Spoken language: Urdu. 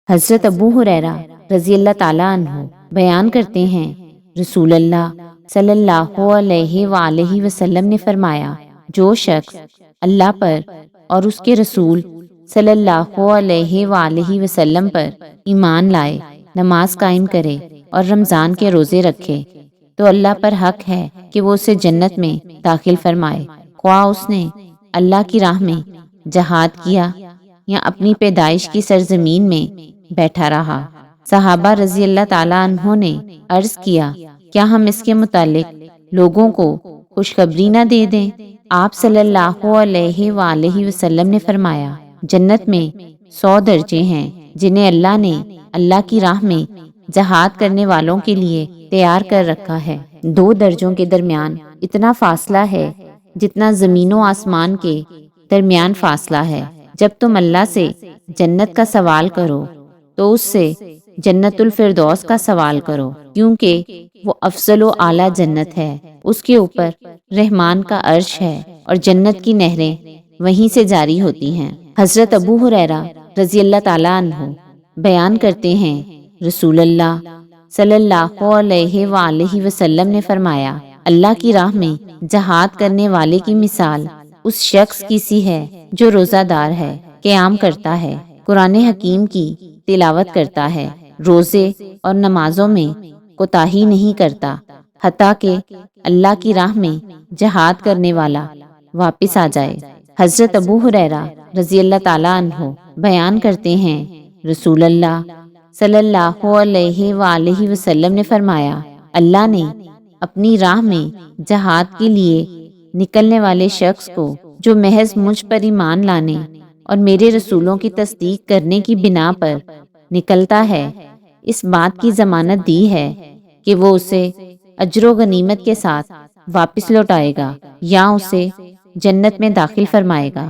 حضرت ابو ہریرہ رضی اللہ تعالیٰ عنہ بیان کرتے ہیں، رسول اللہ صلی اللہ علیہ وآلہ وسلم نے فرمایا، جو شخص اللہ پر اور اس کے رسول صلی اللہ علیہ وآلہ وسلم پر ایمان لائے، نماز قائم کرے اور رمضان کے روزے رکھے تو اللہ پر حق ہے کہ وہ اسے جنت میں داخل فرمائے، خواہ اس نے اللہ کی راہ میں جہاد کیا یا اپنی پیدائش کی سرزمین میں بیٹھا رہا۔ صحابہ رضی اللہ تعالیٰ عنہ نے عرض کیا، کیا ہم اس کے متعلق لوگوں کو خوشخبری نہ دے دیں؟ آپ صلی اللہ علیہ وآلہ وسلم نے فرمایا، جنت میں 100 درجے ہیں جنہیں اللہ نے اللہ کی راہ میں جہاد کرنے والوں کے لیے تیار کر رکھا ہے۔ 2 درجوں کے درمیان اتنا فاصلہ ہے جتنا زمین و آسمان کے درمیان فاصلہ ہے۔ جب تم اللہ سے جنت کا سوال کرو تو اس سے جنت الفردوس کا سوال کرو، کیونکہ وہ افضل و اعلیٰ جنت ہے، اس کے اوپر رحمان کا عرش ہے اور جنت کی نہریں وہیں سے جاری ہوتی ہیں۔ حضرت ابو ہریرہ رضی اللہ تعالیٰ عنہ بیان کرتے ہیں، رسول اللہ صلی اللہ علیہ وآلہ وسلم نے فرمایا، اللہ کی راہ میں جہاد کرنے والے کی مثال اس شخص کی سی ہے جو روزہ دار ہے، قیام کرتا ہے، قرآن حکیم کی تلاوت کرتا ہے، روزے اور نمازوں میں کوتاہی نہیں کرتا، حتیٰ کہ اللہ کی راہ میں جہاد کرنے والا واپس آ جائے۔ حضرت ابو ہریرہ رضی اللہ تعالیٰ عنہ بیان کرتے ہیں، رسول اللہ صلی اللہ علیہ وآلہ وسلم نے فرمایا، اللہ نے اپنی راہ میں جہاد کے لیے نکلنے والے شخص کو جو محض مجھ پر ایمان لانے اور میرے رسولوں کی تصدیق کرنے کی بنا پر نکلتا ہے، اس بات کی ضمانت دی ہے کہ وہ اسے اجر و غنیمت کے ساتھ واپس لوٹائے گا یا اسے جنت میں داخل فرمائے گا۔